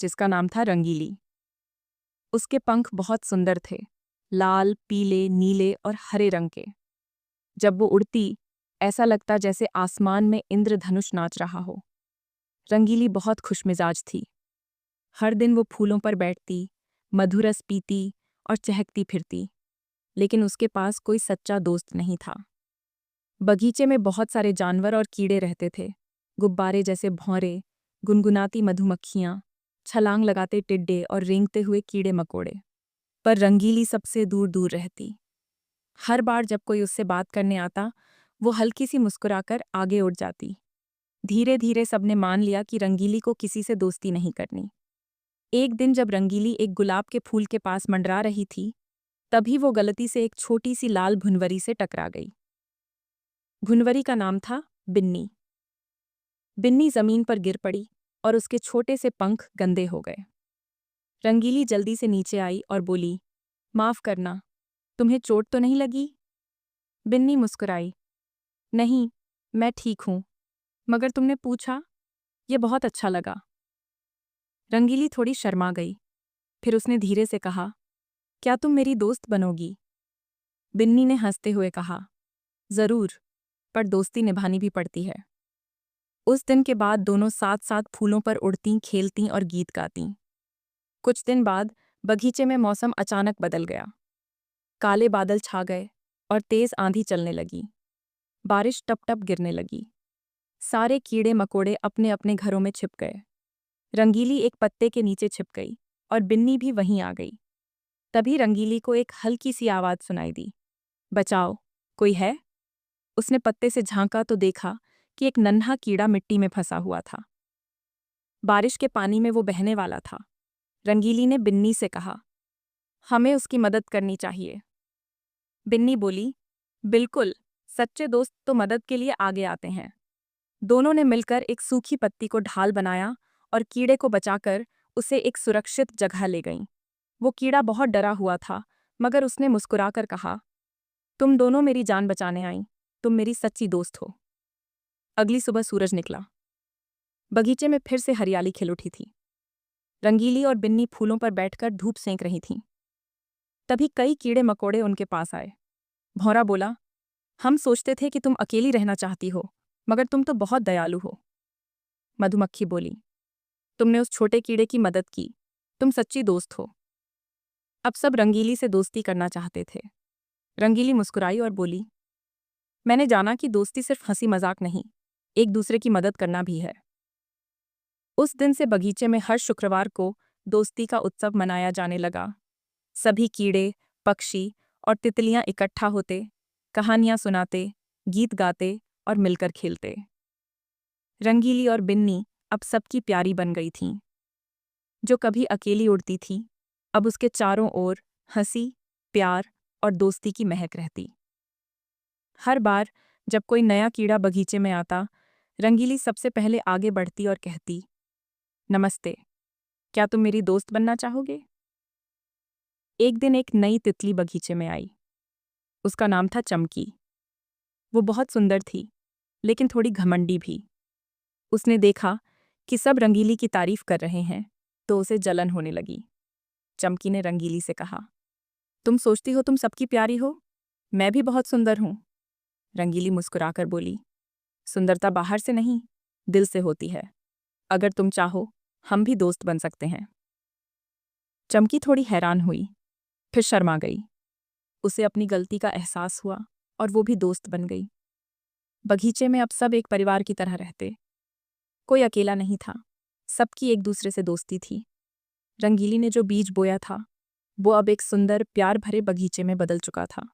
जिसका नाम था रंगीली। उसके पंख बहुत सुंदर थे, लाल, पीले, नीले और हरे रंग के। जब वो उड़ती, ऐसा लगता जैसे आसमान में इंद्रधनुष नाच रहा हो। रंगीली बहुत खुशमिजाज थी। हर दिन वो फूलों पर बैठती, मधुरस पीती और चहकती फिरती, लेकिन उसके पास कोई सच्चा दोस्त नहीं था। बगीचे में बहुत सारे जानवर और कीड़े रहते थे, गुब्बारे जैसे भौरे, गुनगुनाती मधुमक्खियां, छलांग लगाते टिड्डे और रेंगते हुए कीड़े मकोड़े। पर रंगीली सबसे दूर दूर रहती। हर बार जब कोई उससे बात करने आता, वो हल्की सी मुस्कुराकर आगे उड़ जाती। धीरे धीरे सबने मान लिया कि रंगीली को किसी से दोस्ती नहीं करनी। एक दिन जब रंगीली एक गुलाब के फूल के पास मंडरा रही थी, तभी वो गलती से एक छोटी सी लाल भुनवरी से टकरा गई। भुनवरी का नाम था बिन्नी। बिन्नी जमीन पर गिर पड़ी और उसके छोटे से पंख गंदे हो गए। रंगीली जल्दी से नीचे आई और बोली, माफ करना, तुम्हें चोट तो नहीं लगी? बिन्नी मुस्कुराई, नहीं, मैं ठीक हूं, मगर तुमने पूछा, ये बहुत अच्छा लगा। रंगीली थोड़ी शर्मा गई। फिर उसने धीरे से कहा, क्या तुम मेरी दोस्त बनोगी? बिन्नी ने हंसते हुए कहा, जरूर, पर दोस्ती निभानी भी पड़ती है। उस दिन के बाद दोनों साथ साथ फूलों पर उड़तीं, खेलतीं और गीत गातीं। कुछ दिन बाद बगीचे में मौसम अचानक बदल गया। काले बादल छा गए और तेज आंधी चलने लगी। बारिश टप टप गिरने लगी। सारे कीड़े मकोड़े अपने अपने घरों में छिप गए। रंगीली एक पत्ते के नीचे छिप गई और बिन्नी भी वहीं आ गई। तभी रंगीली को एक हल्की सी आवाज सुनाई दी, बचाओ, कोई है? उसने पत्ते से झांका तो देखा कि एक नन्हा कीड़ा मिट्टी में फंसा हुआ था। बारिश के पानी में वो बहने वाला था। रंगीली ने बिन्नी से कहा, हमें उसकी मदद करनी चाहिए। बिन्नी बोली, बिल्कुल, सच्चे दोस्त तो मदद के लिए आगे आते हैं। दोनों ने मिलकर एक सूखी पत्ती को ढाल बनाया और कीड़े को बचाकर उसे एक सुरक्षित जगह ले गईं। वो कीड़ा बहुत डरा हुआ था, मगर उसने मुस्कुराकर कहा, तुम दोनों मेरी जान बचाने आईं, तुम मेरी सच्ची दोस्त हो। अगली सुबह सूरज निकला। बगीचे में फिर से हरियाली खिल उठी थी। रंगीली और बिन्नी फूलों पर बैठकर धूप सेंक रही थीं। तभी कई कीड़े मकोड़े उनके पास आए। भौरा बोला, हम सोचते थे कि तुम अकेली रहना चाहती हो, मगर तुम तो बहुत दयालु हो। मधुमक्खी बोली, तुमने उस छोटे कीड़े की मदद की, तुम सच्ची दोस्त हो। अब सब रंगीली से दोस्ती करना चाहते थे। रंगीली मुस्कुराई और बोली, मैंने जाना कि दोस्ती सिर्फ हंसी मजाक नहीं, एक दूसरे की मदद करना भी है। उस दिन से बगीचे में हर शुक्रवार को दोस्ती का उत्सव मनाया जाने लगा। सभी कीड़े, पक्षी और तितलियां इकट्ठा होते, कहानियां सुनाते, गीत गाते और मिलकर खेलते। रंगीली और बिन्नी अब सबकी प्यारी बन गई थीं। जो कभी अकेली उड़ती थी, अब उसके चारों ओर हंसी, प्यार और दोस्ती की महक रहती। हर बार जब कोई नया कीड़ा बगीचे में आता, रंगीली सबसे पहले आगे बढ़ती और कहती, नमस्ते, क्या तुम मेरी दोस्त बनना चाहोगे? एक दिन एक नई तितली बगीचे में आई। उसका नाम था चमकी। वो बहुत सुंदर थी, लेकिन थोड़ी घमंडी भी। उसने देखा कि सब रंगीली की तारीफ कर रहे हैं, तो उसे जलन होने लगी। चमकी ने रंगीली से कहा, तुम सोचती हो तुम सबकी प्यारी हो? मैं भी बहुत सुंदर हूं। रंगीली मुस्कुराकर बोली, सुंदरता बाहर से नहीं, दिल से होती है। अगर तुम चाहो, हम भी दोस्त बन सकते हैं। चमकी थोड़ी हैरान हुई, फिर शर्मा गई। उसे अपनी गलती का एहसास हुआ और वो भी दोस्त बन गई। बगीचे में अब सब एक परिवार की तरह रहते। कोई अकेला नहीं था, सबकी एक दूसरे से दोस्ती थी। रंगीली ने जो बीज बोया था, वो अब एक सुंदर, प्यार भरे बगीचे में बदल चुका था।